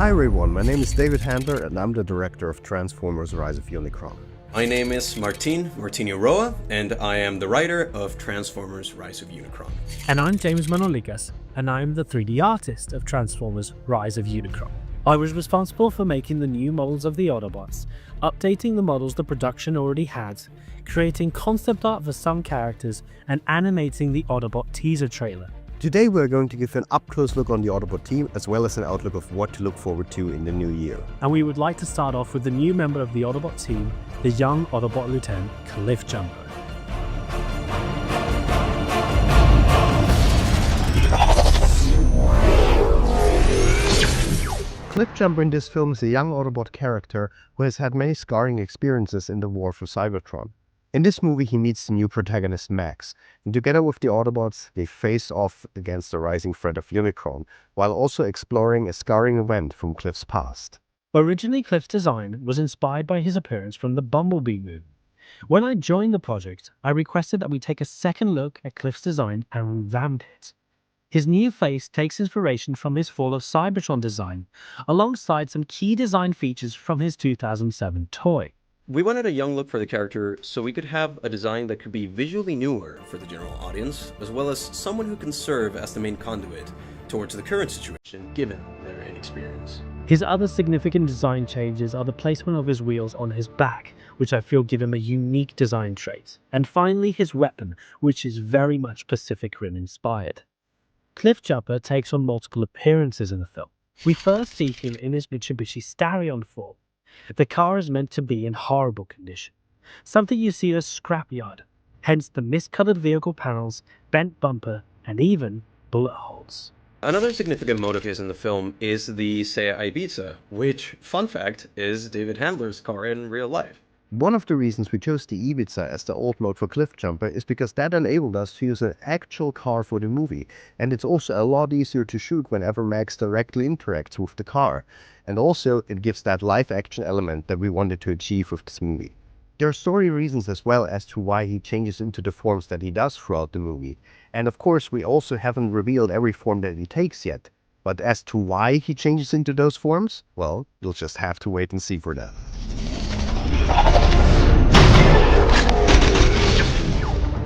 Hi everyone, my name is David Handler and I'm the director of Transformers Rise of Unicron. My name is Martin Roa, and I am the writer of Transformers Rise of Unicron. And I'm James Manolikas, and I'm the 3D artist of Transformers Rise of Unicron. I was responsible for making the new models of the Autobots, updating the models the production already had, creating concept art for some characters, and animating the Autobot teaser trailer. Today we're going to give an up-close look on the Autobot team as well as an outlook of what to look forward to in the new year. And we would like to start off with the new member of the Autobot team, the young Autobot Lieutenant, Cliffjumper. Cliffjumper in this film is a young Autobot character who has had many scarring experiences in the war for Cybertron. In this movie he meets the new protagonist Max, and together with the Autobots they face off against the rising threat of Unicron, while also exploring a scarring event from Cliff's past. Originally, Cliff's design was inspired by his appearance from the Bumblebee movie. When I joined the project, I requested that we take a second look at Cliff's design and revamp it. His new face takes inspiration from his Fall of Cybertron design, alongside some key design features from his 2007 toy. We wanted a young look for the character so we could have a design that could be visually newer for the general audience, as well as someone who can serve as the main conduit towards the current situation, given their inexperience. His other significant design changes are the placement of his wheels on his back, which I feel give him a unique design trait, and finally his weapon, which is very much Pacific Rim inspired. Cliffjumper takes on multiple appearances in the film. We first see him in his Mitsubishi Starion form. The car is meant to be in horrible condition, something you see at a scrapyard, hence the miscolored vehicle panels, bent bumper, and even bullet holes. Another significant motive is in the film is the Seat Ibiza, which, fun fact, is David Handler's car in real life. One of the reasons we chose the Ibiza as the old mode for Cliffjumper is because that enabled us to use an actual car for the movie, and it's also a lot easier to shoot whenever Max directly interacts with the car, and also it gives that live action element that we wanted to achieve with this movie. There are story reasons as well as to why he changes into the forms that he does throughout the movie, and of course we also haven't revealed every form that he takes yet, but as to why he changes into those forms, well, you'll just have to wait and see for that.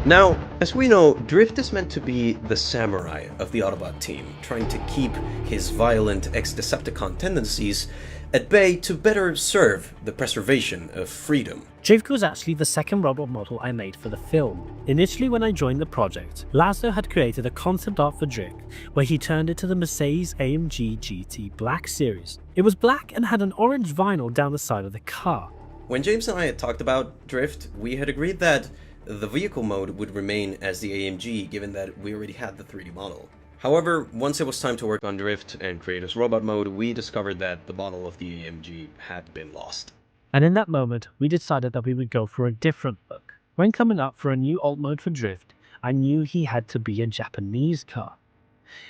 Now, as we know, Drift is meant to be the samurai of the Autobot team, trying to keep his violent ex-Decepticon tendencies at bay to better serve the preservation of freedom. Drift was actually the second robot model I made for the film. Initially when I joined the project, Laszlo had created a concept art for Drift where he turned it to the Mercedes-AMG GT Black series. It was black and had an orange vinyl down the side of the car. When James and I had talked about Drift, we had agreed that the vehicle mode would remain as the AMG given that we already had the 3D model. However, once it was time to work on Drift and create his robot mode, we discovered that the model of the AMG had been lost. And in that moment, we decided that we would go for a different look. When coming up for a new alt mode for Drift, I knew he had to be a Japanese car.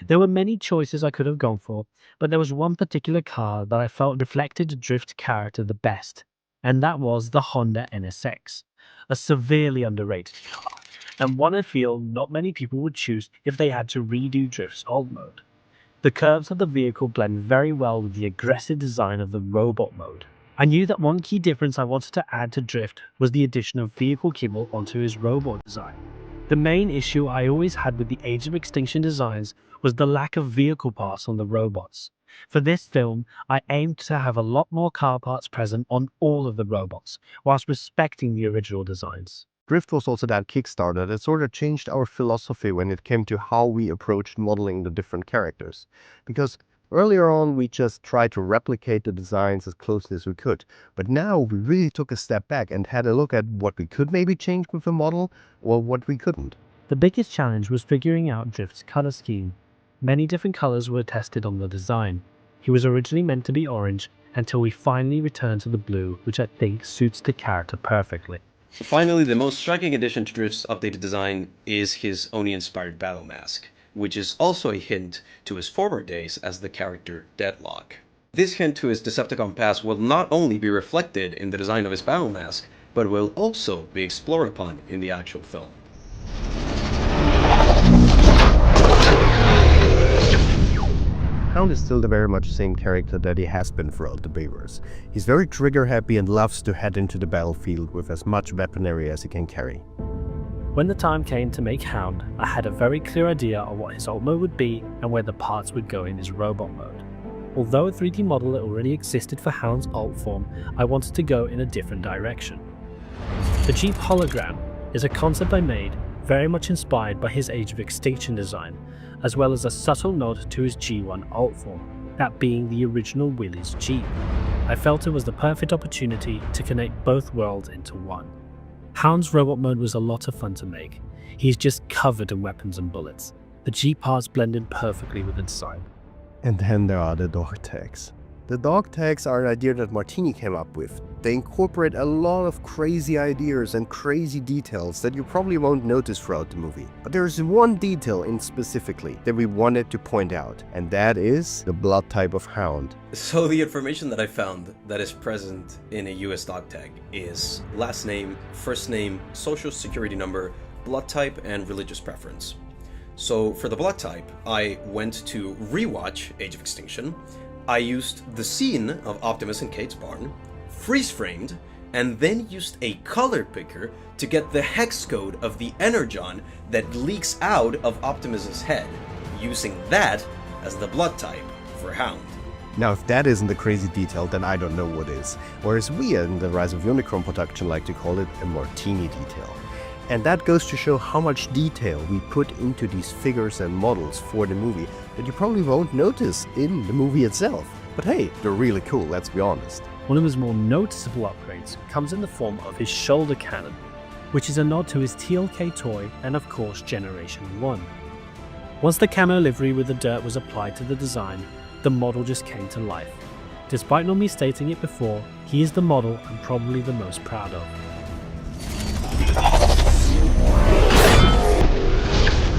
There were many choices I could have gone for, but there was one particular car that I felt reflected the Drift character the best, and that was the Honda NSX, a severely underrated car, and one I feel not many people would choose if they had to redo Drift's alt mode. The curves of the vehicle blend very well with the aggressive design of the robot mode. I knew that one key difference I wanted to add to Drift was the addition of vehicle kibble onto his robot design. The main issue I always had with the Age of Extinction designs was the lack of vehicle parts on the robots. For this film, I aimed to have a lot more car parts present on all of the robots, whilst respecting the original designs. Drift was also that Kickstarter that sort of changed our philosophy when it came to how we approached modeling the different characters. Because earlier on we just tried to replicate the designs as closely as we could, but now we really took a step back and had a look at what we could maybe change with the model or what we couldn't. The biggest challenge was figuring out Drift's color scheme. Many different colors were tested on the design. He was originally meant to be orange until we finally returned to the blue, which I think suits the character perfectly. Finally, the most striking addition to Drift's updated design is his Oni-inspired battle mask, which is also a hint to his former days as the character Deadlock. This hint to his Decepticon past will not only be reflected in the design of his battle mask, but will also be explored upon in the actual film. Hound is still the very much same character that he has been throughout the Bayverse. He's very trigger happy and loves to head into the battlefield with as much weaponry as he can carry. When the time came to make Hound, I had a very clear idea of what his alt mode would be and where the parts would go in his robot mode. Although a 3D model that already existed for Hound's alt form, I wanted to go in a different direction. The Jeep hologram is a concept I made very much inspired by his Age of Extinction design, as well as a subtle nod to his G1 alt form, that being the original Willys Jeep. I felt it was the perfect opportunity to connect both worlds into one. Hound's robot mode was a lot of fun to make. He's just covered in weapons and bullets. The Jeep parts blended perfectly with the design. And then there are the dog tags. The dog tags are an idea that Martini came up with. They incorporate a lot of crazy ideas and crazy details that you probably won't notice throughout the movie. But there is one detail in specifically that we wanted to point out, and that is the blood type of Hound. So the information that I found that is present in a US dog tag is last name, first name, social security number, blood type, and religious preference. So for the blood type, I went to rewatch Age of Extinction. I used the scene of Optimus and Kate's barn, freeze-framed, and then used a color picker to get the hex code of the energon that leaks out of Optimus's head, using that as the blood type for Hound. Now, if that isn't a crazy detail, then I don't know what is. Or as we in the Rise of Unicron production like to call it, a Martini detail. And that goes to show how much detail we put into these figures and models for the movie that you probably won't notice in the movie itself. But hey, they're really cool, let's be honest. One of his more noticeable upgrades comes in the form of his shoulder cannon, which is a nod to his TLK toy and of course Generation 1. Once the camo livery with the dirt was applied to the design, the model just came to life. Despite not me stating it before, he is the model I'm probably the most proud of.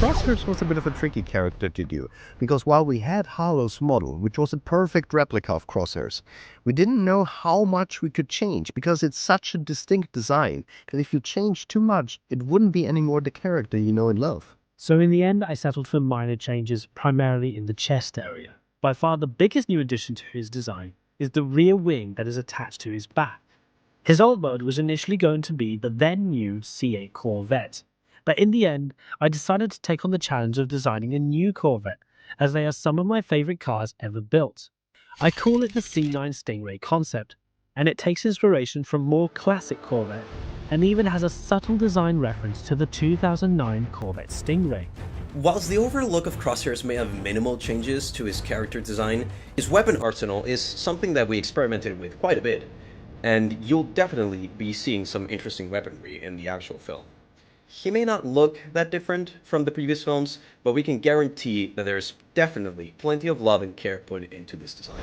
Crosshairs was a bit of a tricky character to do, because while we had Harlow's model, which was a perfect replica of Crosshairs, we didn't know how much we could change, because it's such a distinct design, that if you change too much, it wouldn't be anymore the character you know and love. So in the end, I settled for minor changes, primarily in the chest area. By far the biggest new addition to his design is the rear wing that is attached to his back. His alt mode was initially going to be the then new C8 Corvette, but in the end, I decided to take on the challenge of designing a new Corvette, as they are some of my favourite cars ever built. I call it the C9 Stingray concept, and it takes inspiration from more classic Corvette, and even has a subtle design reference to the 2009 Corvette Stingray. Whilst the overall look of Crosshairs may have minimal changes to his character design, his weapon arsenal is something that we experimented with quite a bit, and you'll definitely be seeing some interesting weaponry in the actual film. He may not look that different from the previous films, but we can guarantee that there's definitely plenty of love and care put into this design.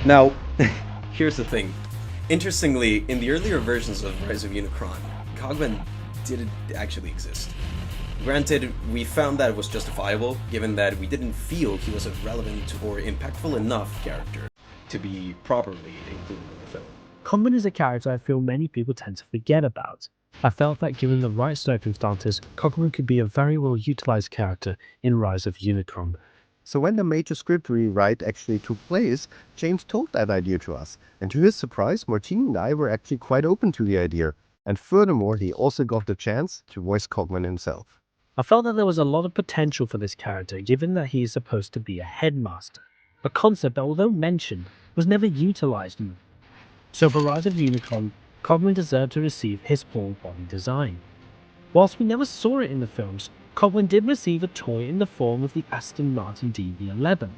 Now, here's the thing. Interestingly, in the earlier versions of Rise of Unicron, Cogman didn't actually exist. Granted, we found that it was justifiable, given that we didn't feel he was a relevant or impactful enough character to be properly included in the film. Cogman is a character I feel many people tend to forget about. I felt that given the right circumstances, Cogman could be a very well utilized character in Rise of Unicron. So when the major script rewrite actually took place, James told that idea to us, and to his surprise, Martini and I were actually quite open to the idea, and furthermore, he also got the chance to voice Cogman himself. I felt that there was a lot of potential for this character given that he is supposed to be a headmaster, a concept that although mentioned, was never utilized in them. So for Rise of Unicron, Cogman deserved to receive his full body design. Whilst we never saw it in the films, Cogman did receive a toy in the form of the Aston Martin DB11,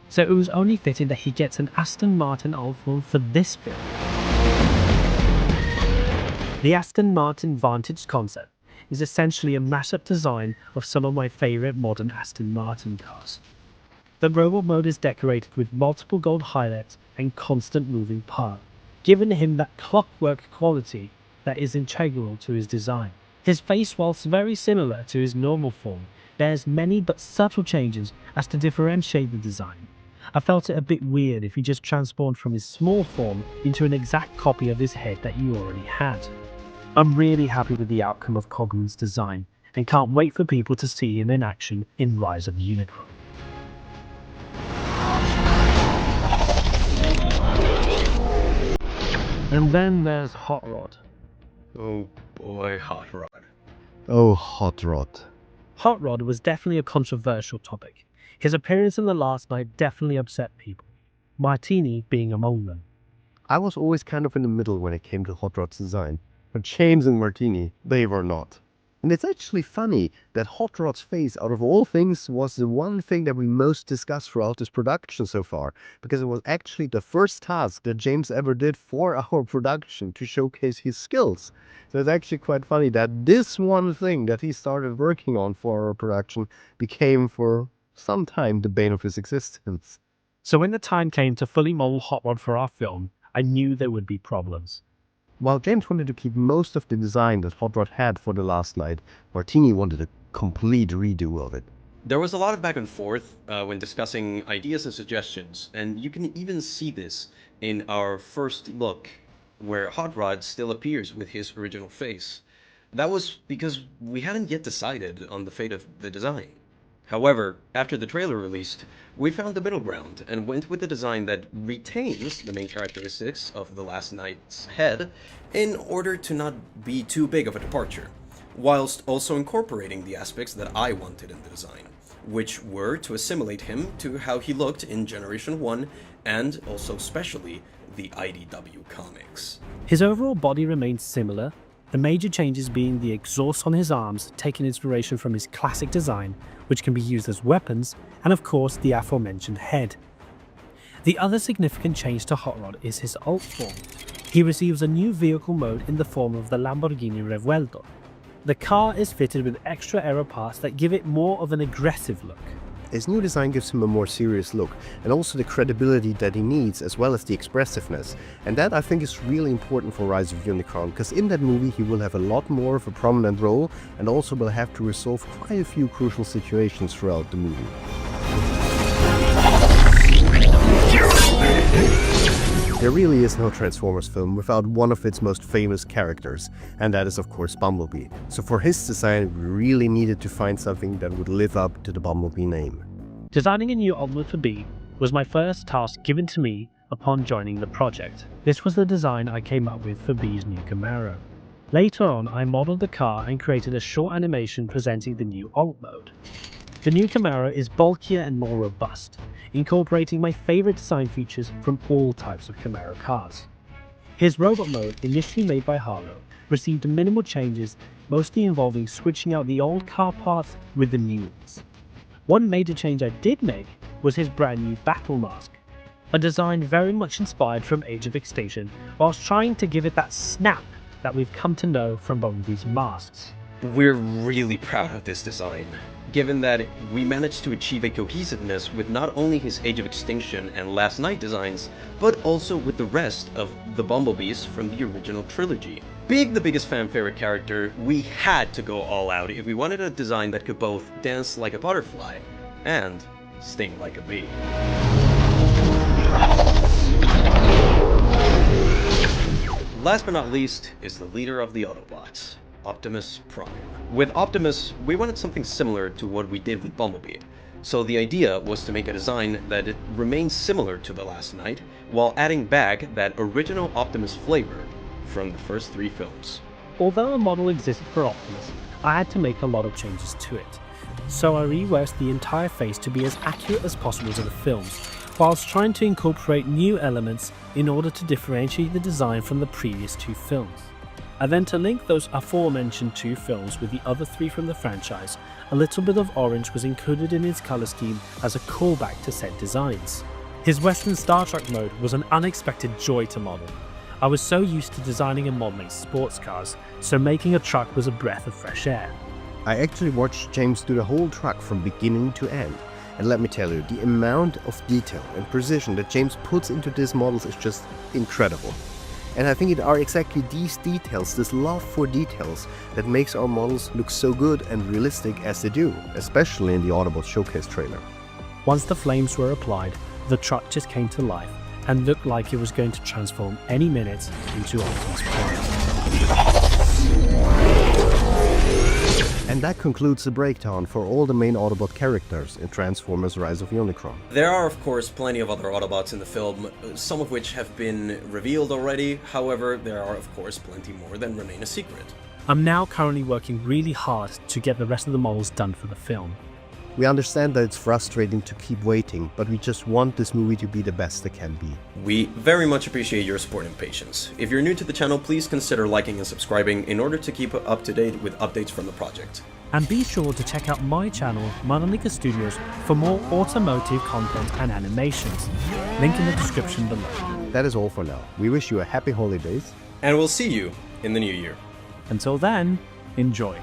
so it was only fitting that he gets an Aston Martin alt form for this film. The Aston Martin Vantage concept is essentially a mashup design of some of my favourite modern Aston Martin cars. The robot mode is decorated with multiple gold highlights and constant moving parts, giving him that clockwork quality that is integral to his design. His face, whilst very similar to his normal form, bears many but subtle changes as to differentiate the design. I felt it a bit weird if he just transformed from his small form into an exact copy of his head that you already had. I'm really happy with the outcome of Cogman's design, and can't wait for people to see him in action in Rise of Unicron. And then there's Hot Rod. Oh boy, Hot Rod. Oh, Hot Rod. Hot Rod was definitely a controversial topic. His appearance in The Last Night definitely upset people, Martini being among them. I was always kind of in the middle when it came to Hot Rod's design, but James and Martini, they were not. And it's actually funny that Hot Rod's face, out of all things, was the one thing that we most discussed throughout this production so far, because it was actually the first task that James ever did for our production to showcase his skills. So it's actually quite funny that this one thing that he started working on for our production became for some time the bane of his existence. So when the time came to fully model Hot Rod for our film, I knew there would be problems. While James wanted to keep most of the design that Hot Rod had for The Last Night, Martini wanted a complete redo of it. There was a lot of back and forth when discussing ideas and suggestions, and you can even see this in our first look, where Hot Rod still appears with his original face. That was because we hadn't yet decided on the fate of the design. However, after the trailer released, we found the middle ground and went with the design that retains the main characteristics of The Last Night's head in order to not be too big of a departure, whilst also incorporating the aspects that I wanted in the design, which were to assimilate him to how he looked in Generation 1 and also especially the IDW comics. His overall body remained similar, the major changes being the exhaust on his arms, taking inspiration from his classic design, which can be used as weapons, and of course the aforementioned head. The other significant change to Hot Rod is his alt form. He receives a new vehicle mode in the form of the Lamborghini Revuelto. The car is fitted with extra aero parts that give it more of an aggressive look. His new design gives him a more serious look, and also the credibility that he needs, as well as the expressiveness. And that, I think, is really important for Rise of Unicron, because in that movie he will have a lot more of a prominent role, and also will have to resolve quite a few crucial situations throughout the movie. There really is no Transformers film without one of its most famous characters, and that is of course Bumblebee. So for his design, we really needed to find something that would live up to the Bumblebee name. Designing a new Ultimate for Bee was my first task given to me upon joining the project. This was the design I came up with for Bee's new Camaro. Later on, I modeled the car and created a short animation presenting the new alt mode. The new Camaro is bulkier and more robust, incorporating my favorite design features from all types of Camaro cars. His robot mode, initially made by Harlow, received minimal changes, mostly involving switching out the old car parts with the new ones. One major change I did make was his brand new battle mask, a design very much inspired from Age of Extinction, whilst trying to give it that snap that we've come to know from Bumblebee's masks. We're really proud of this design, given that we managed to achieve a cohesiveness with not only his Age of Extinction and Last Night designs, but also with the rest of the Bumblebees from the original trilogy. Being the biggest fan favorite character, we had to go all out if we wanted a design that could both dance like a butterfly and sting like a bee. Last but not least is the leader of the Autobots, Optimus Prime. With Optimus, we wanted something similar to what we did with Bumblebee, so the idea was to make a design that remains similar to The Last Night, while adding back that original Optimus flavor from the first 3 films. Although a model existed for Optimus, I had to make a lot of changes to it, so I reworked the entire face to be as accurate as possible to the films, whilst trying to incorporate new elements in order to differentiate the design from the previous 2 films. And then to link those aforementioned 2 films with the other 3 from the franchise, a little bit of orange was included in his colour scheme as a callback to said designs. His Western Star Trek mode was an unexpected joy to model. I was so used to designing and modelling sports cars, so making a truck was a breath of fresh air. I actually watched James do the whole truck from beginning to end. And let me tell you, the amount of detail and precision that James puts into these models is just incredible. And I think it are exactly these details, this love for details, that makes our models look so good and realistic as they do, especially in the Autobot Showcase trailer. Once the flames were applied, the truck just came to life and looked like it was going to transform any minute into Optimus Prime. And And that concludes the breakdown for all the main Autobot characters in Transformers Rise of Unicron. There are, of course, plenty of other Autobots in the film, some of which have been revealed already. However, there are, of course, plenty more that remain a secret. I'm now currently working really hard to get the rest of the models done for the film. We understand that it's frustrating to keep waiting, but we just want this movie to be the best it can be. We very much appreciate your support and patience. If you're new to the channel, please consider liking and subscribing in order to keep up to date with updates from the project. And be sure to check out my channel, Mononica Studios, for more automotive content and animations. Link in the description below. That is all for now. We wish you a happy holidays. And we'll see you in the new year. Until then, enjoy.